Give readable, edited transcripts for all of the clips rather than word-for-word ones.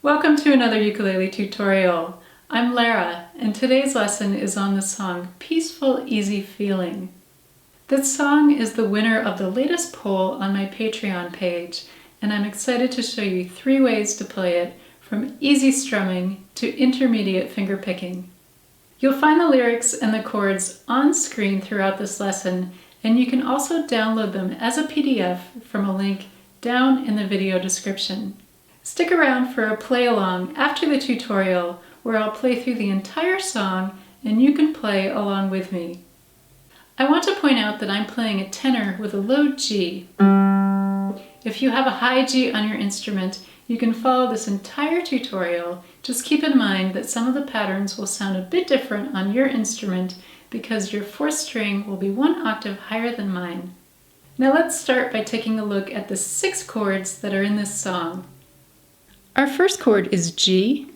Welcome to another ukulele tutorial. I'm Lara, and today's lesson is on the song Peaceful Easy Feeling. This song is the winner of the latest poll on my Patreon page, and I'm excited to show you 3 ways to play it, from easy strumming to intermediate fingerpicking. You'll find the lyrics and the chords on screen throughout this lesson, and you can also download them as a PDF from a link down in the video description. Stick around for a play-along after the tutorial where I'll play through the entire song and you can play along with me. I want to point out that I'm playing a tenor with a low G. If you have a high G on your instrument, you can follow this entire tutorial. Just keep in mind that some of the patterns will sound a bit different on your instrument because your 4th string will be 1 octave higher than mine. Now let's start by taking a look at the 6 chords that are in this song. Our first chord is G.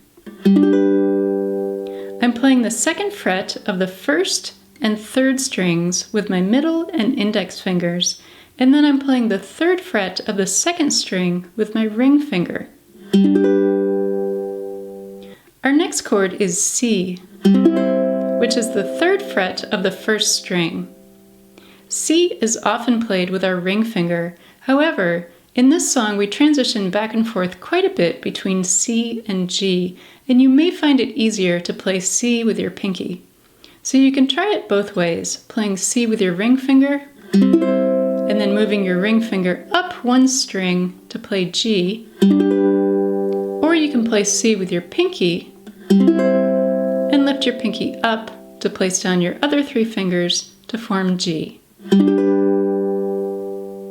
I'm playing the 2nd fret of the 1st and 3rd strings with my middle and index fingers, and then I'm playing the 3rd fret of the 2nd string with my ring finger. Our next chord is C, which is the 3rd fret of the 1st string. C is often played with our ring finger. However, in this song, we transition back and forth quite a bit between C and G, and you may find it easier to play C with your pinky. So you can try it both ways, playing C with your ring finger, and then moving your ring finger up 1 string to play G, or you can play C with your pinky, and lift your pinky up to place down your other 3 fingers to form G.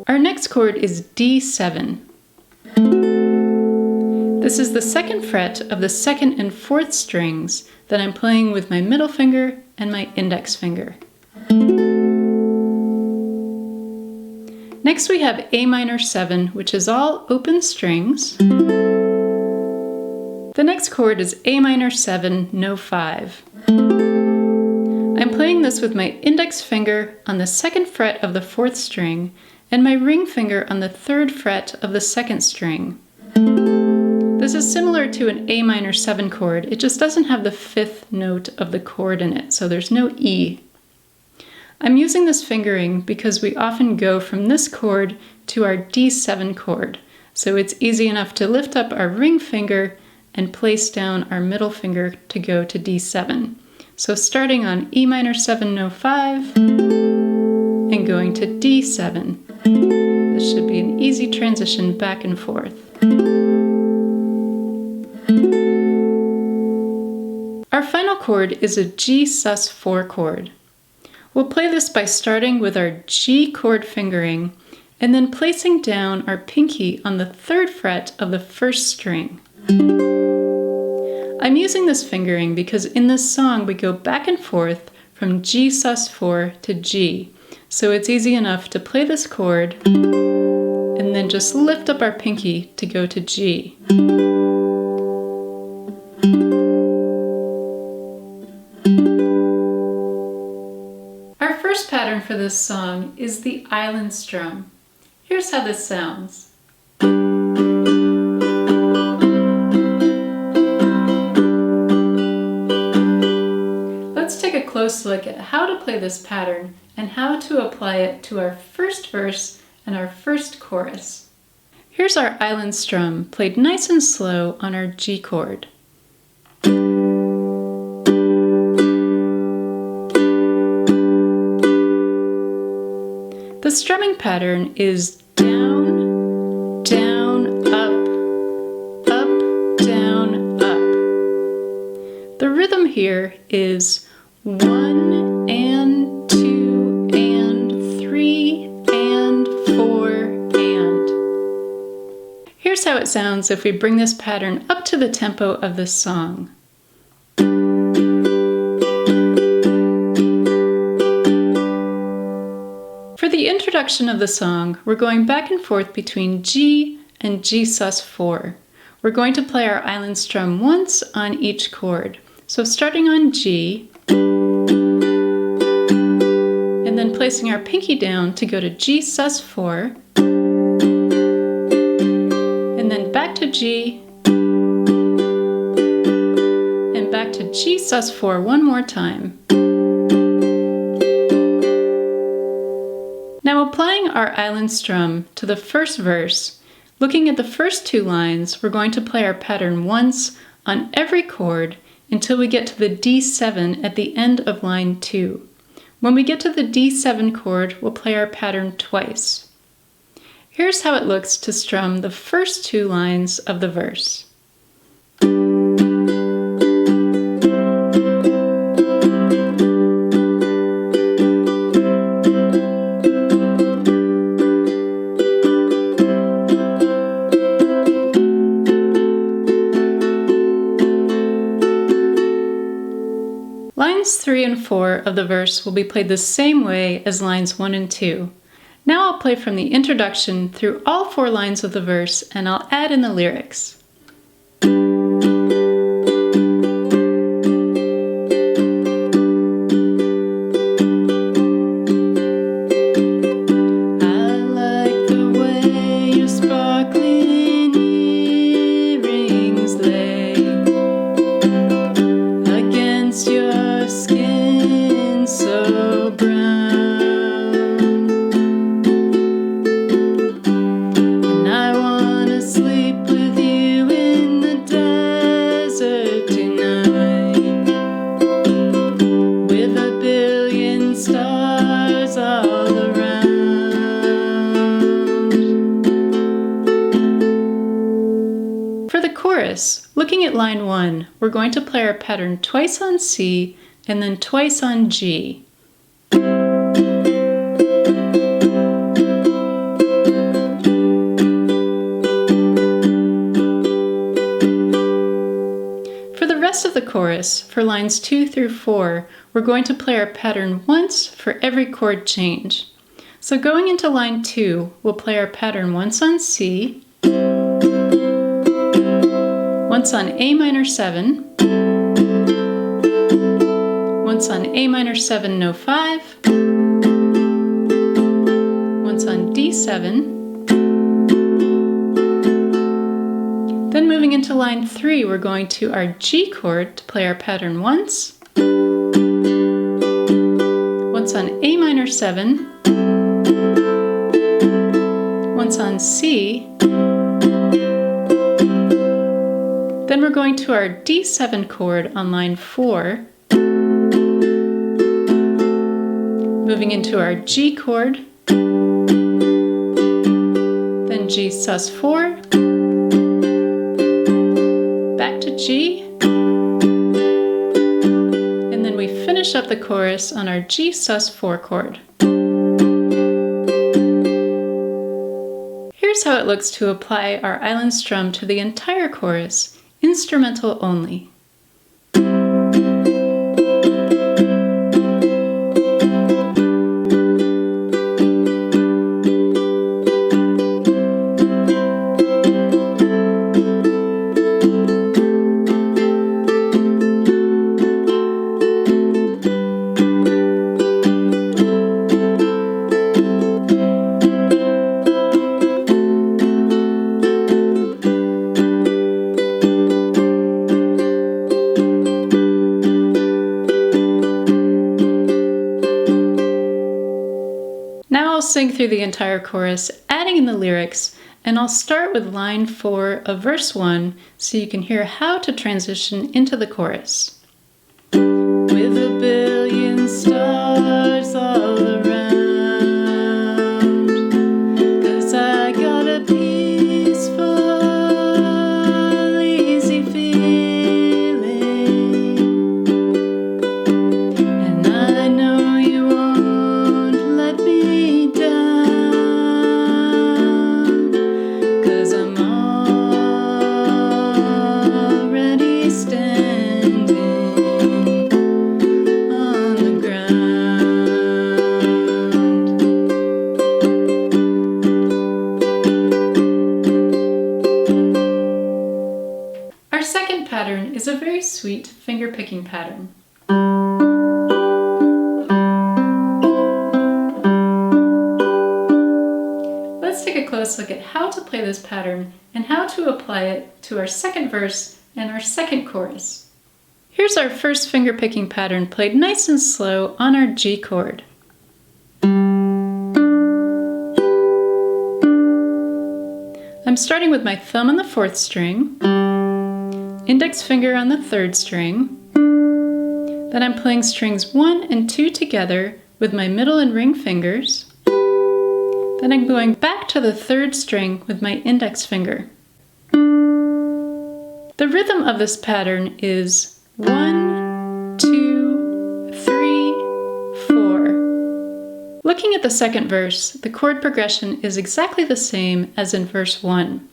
Our next chord is D7. This is the 2nd fret of the 2nd and 4th strings that I'm playing with my middle finger and my index finger. Next we have A minor 7, which is all open strings. The next chord is A minor 7, no 5. I'm playing this with my index finger on the 2nd fret of the 4th string and my ring finger on the 3rd fret of the 2nd string. This is similar to an A minor 7 chord, it just doesn't have the 5th note of the chord in it, so there's no E. I'm using this fingering because we often go from this chord to our D7 chord, so it's easy enough to lift up our ring finger and place down our middle finger to go to D7. So starting on E minor 7, no 5, and going to D7. This should be an easy transition back and forth. Our final chord is a G sus4 chord. We'll play this by starting with our G chord fingering and then placing down our pinky on the 3rd fret of the 1st string. I'm using this fingering because in this song we go back and forth from G sus4 to G. So it's easy enough to play this chord and then just lift up our pinky to go to G. Our first pattern for this song is the Island Strum. Here's how this sounds. Let's take a close look at how to play this pattern and how to apply it to our first verse and our first chorus. Here's our Island Strum, played nice and slow on our G chord. The strumming pattern is down, down, up, up, down, up. The rhythm here is 1 and 2 and 3 and 4 and. Here's how it sounds if we bring this pattern up to the tempo of this song. For the introduction of the song, we're going back and forth between G and G sus4. We're going to play our Island Strum once on each chord. So starting on G, and then placing our pinky down to go to G sus4, and then back to G, G sus4 one more time. Now applying our Island Strum to the first verse, looking at the first two lines, we're going to play our pattern once on every chord until we get to the D7 at the end of line 2. When we get to the D7 chord, we'll play our pattern twice. Here's how it looks to strum the first two lines of the verse. Lines 3 and 4 of the verse will be played the same way as lines 1 and 2. Now I'll play from the introduction through all 4 lines of the verse and I'll add in the lyrics. Looking at line 1, we're going to play our pattern twice on C and then twice on G. For the rest of the chorus, for lines 2 through 4, we're going to play our pattern once for every chord change. So going into line 2, we'll play our pattern once on C, once on A minor 7, once on A minor 7 no 5, once on D7. Then moving into line 3, we're going to our G chord to play our pattern once on A minor 7, once on C. Then we're going to our D7 chord on line 4, moving into our G chord, then G sus4, back to G, and then we finish up the chorus on our G sus4 chord. Here's how it looks to apply our Island Strum to the entire chorus, instrumental only. Now I'll sing through the entire chorus, adding in the lyrics, and I'll start with line 4 of verse 1 so you can hear how to transition into the chorus. With a billion stars all around, 'cause I got a peaceful, easy feeling, and I know you won't let me down, 'cause I'm already standing on the ground. Our second pattern is a very sweet finger picking pattern. Let's take a close look at how to play this pattern and how to apply it to our second verse and our second chorus. Here's our first fingerpicking pattern played nice and slow on our G chord. I'm starting with my thumb on the 4th string, index finger on the 3rd string, then I'm playing strings 1 and 2 together with my middle and ring fingers, then I'm going back to the 3rd string with my index finger. The rhythm of this pattern is 1, 2, 3, 4. Looking at the second verse, the chord progression is exactly the same as in verse 1.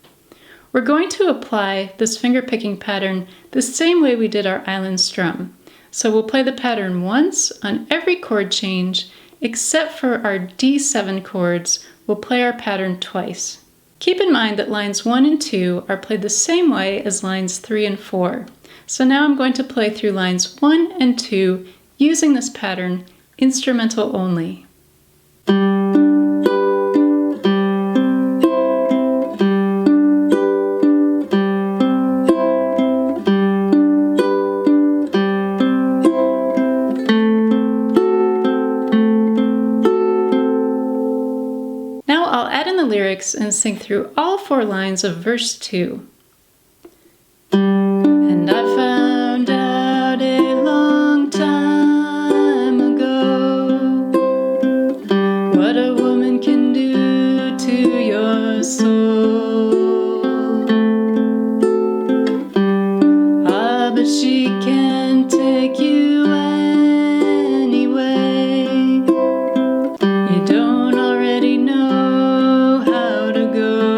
We're going to apply this fingerpicking pattern the same way we did our Island Strum. So we'll play the pattern once on every chord change, except for our D7 chords, we'll play our pattern twice. Keep in mind that lines 1 and 2 are played the same way as lines 3 and 4. So now I'm going to play through lines 1 and 2 using this pattern, instrumental only. Now I'll add in the lyrics and sing through all 4 lines of verse 2. And I found out a long time ago what a woman can do to your soul. Ah, but she can take you anyway. You don't already know how to go.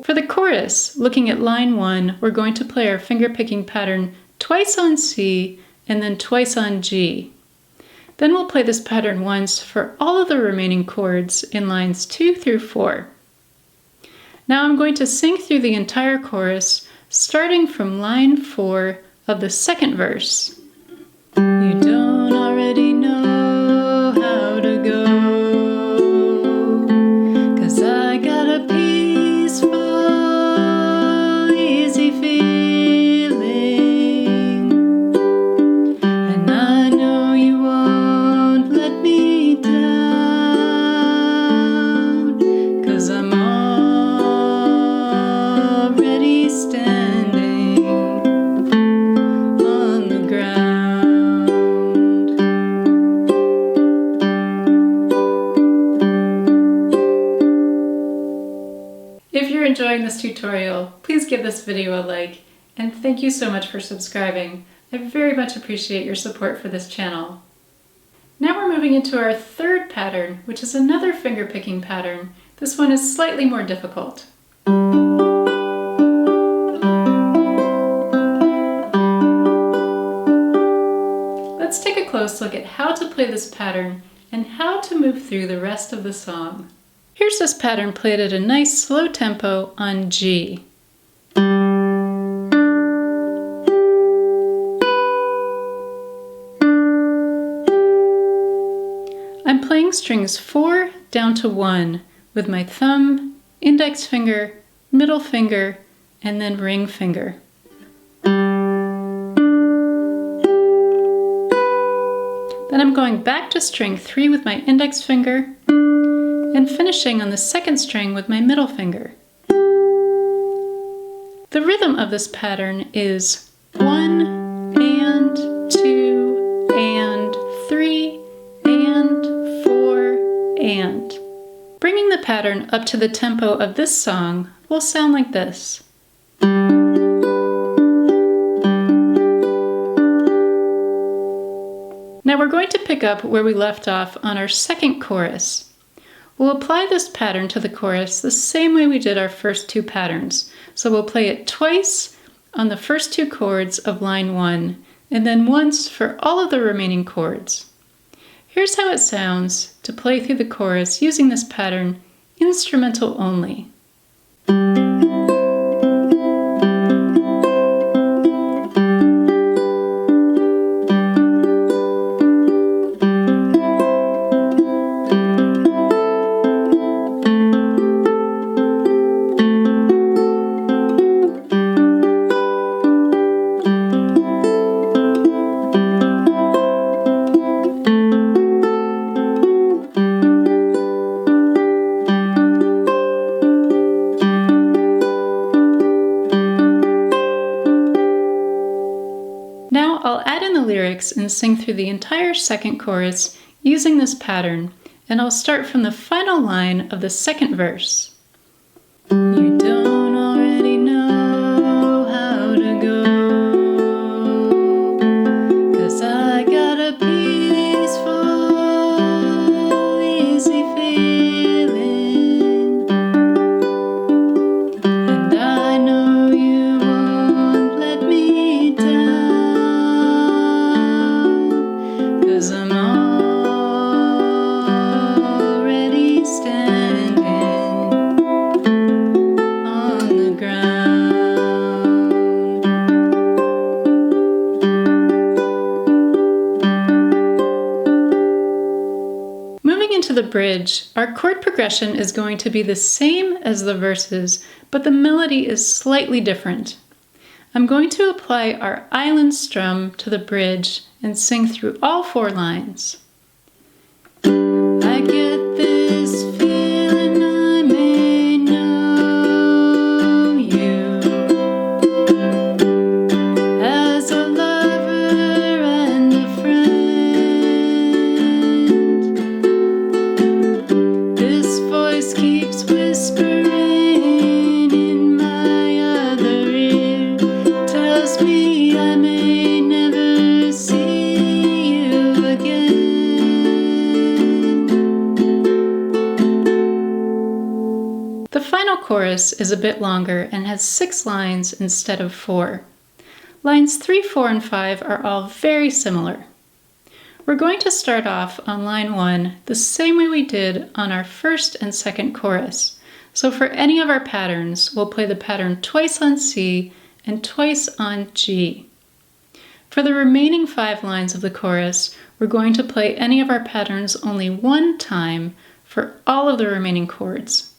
For the chorus, looking at line 1, we're going to play our fingerpicking pattern twice on C and then twice on G. Then we'll play this pattern once for all of the remaining chords in lines 2 through 4. Now I'm going to sing through the entire chorus, starting from line 4 of the second verse. You don't already know how to go, 'cause I got a peaceful, easy feeling, and I know you won't let me down, 'cause I'm already standing on the ground. If you're enjoying this tutorial, please give this video a like, and thank you so much for subscribing. I very much appreciate your support for this channel. Now we're moving into our third pattern, which is another fingerpicking pattern. This one is slightly more difficult. Let's take a close look at how to play this pattern and how to move through the rest of the song. Here's this pattern played at a nice slow tempo on G. I'm playing strings 4 down to 1 with my thumb, index finger, middle finger, and then ring finger. Then I'm going back to string 3 with my index finger, and finishing on the second string with my middle finger. The rhythm of this pattern is 1 and 2 and 3 and 4 and. Bringing the pattern up to the tempo of this song will sound like this. Now we're going to pick up where we left off on our second chorus. We'll apply this pattern to the chorus the same way we did our first 2 patterns. So we'll play it twice on the first 2 chords of line 1, and then once for all of the remaining chords. Here's how it sounds to play through the chorus using this pattern, instrumental only. add in the lyrics and sing through the entire second chorus using this pattern, and I'll start from the final line of the second verse. You don't already know how to go, 'cause I got a peaceful, easy feeling, and I know you won't let me down, 'cause I'm already standing on the ground. Moving into the bridge, our chord progression is going to be the same as the verses, but the melody is slightly different. I'm going to apply our Island Strum to the bridge and sing through all 4 lines. I get this feeling I may know you as a lover and a friend. This voice keeps whispering in my other ear, tells me I may never see you again. The final chorus is a bit longer and has 6 lines instead of 4. Lines 3, 4, and 5 are all very similar. We're going to start off on line 1 the same way we did on our first and second chorus. So for any of our patterns, we'll play the pattern twice on C and twice on G. For the remaining 5 lines of the chorus, we're going to play any of our patterns only 1 time for all of the remaining chords.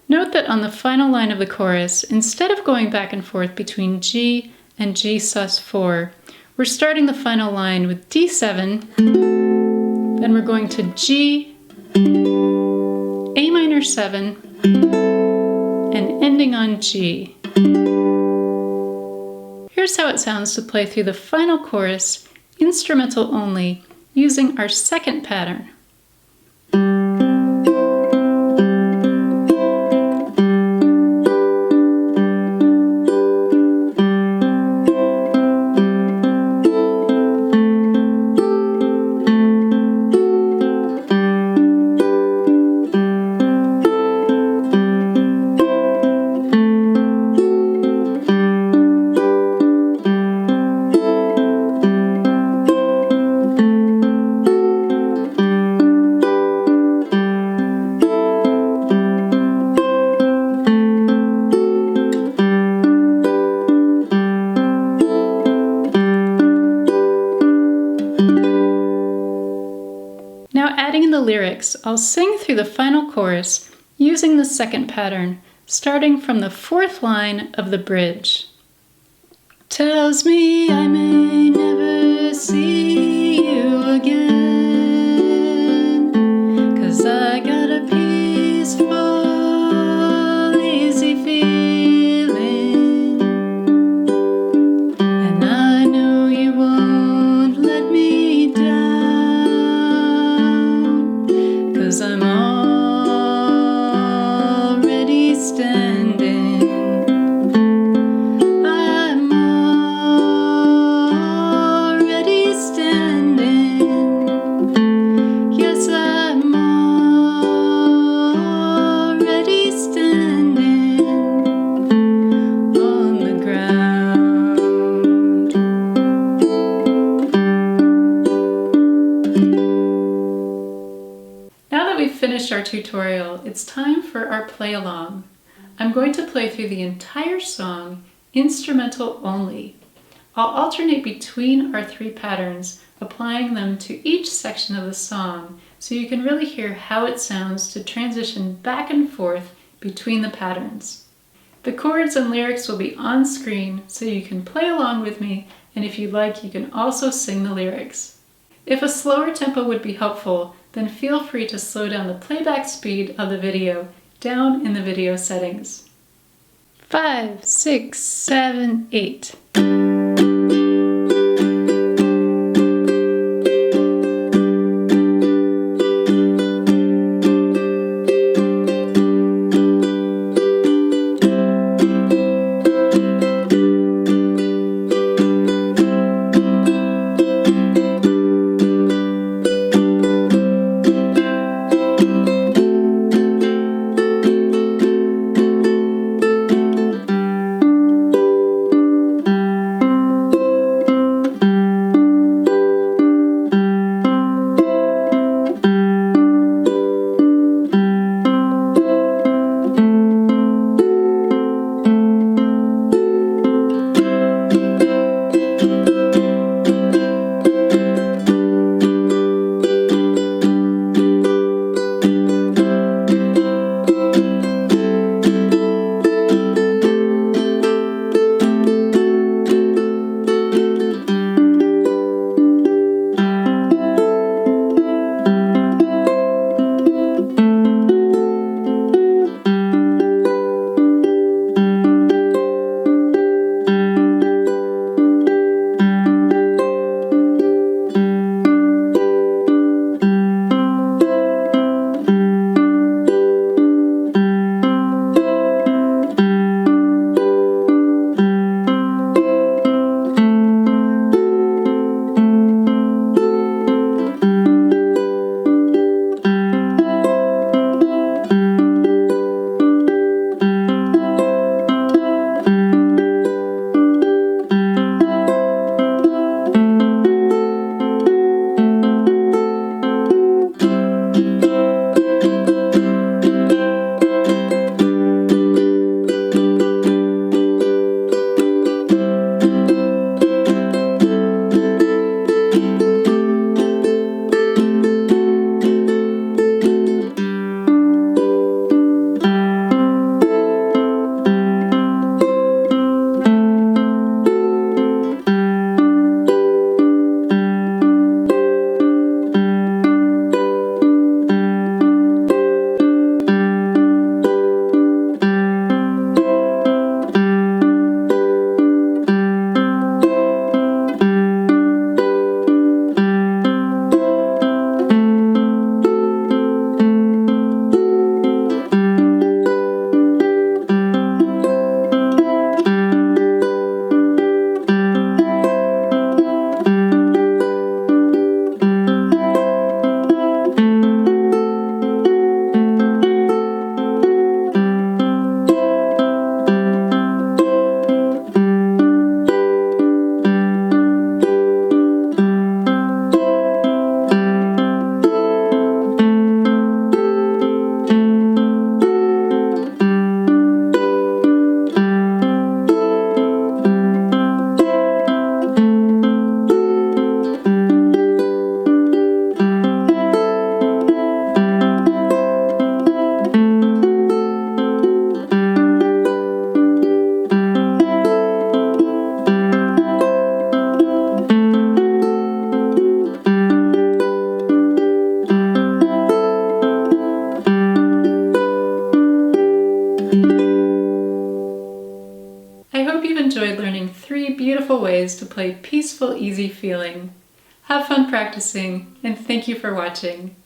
Note that on the final line of the chorus, instead of going back and forth between G and G sus4, we're starting the final line with D7, then we're going to G, A minor 7, and ending on G. Here's how it sounds to play through the final chorus, instrumental only, using our second pattern. Now adding in the lyrics, I'll sing through the final chorus using the second pattern, starting from the 4th line of the bridge. Tells me I may never see you again, 'cause I got a peaceful, easy feeling, and I know you won't let me down, 'cause I'm already standing. I'm already standing. Yes, I'm already standing on the ground. Now that we've finished our tutorial, it's time for our play along. I'm going to play through the entire song, instrumental only. I'll alternate between our 3 patterns, applying them to each section of the song, so you can really hear how it sounds to transition back and forth between the patterns. The chords and lyrics will be on screen, so you can play along with me, and if you'd like, you can also sing the lyrics. If a slower tempo would be helpful, then feel free to slow down the playback speed of the video down in the video settings. 5, 6, 7, 8. hope you've enjoyed learning 3 beautiful ways to play Peaceful Easy Feeling. Have fun practicing, and thank you for watching.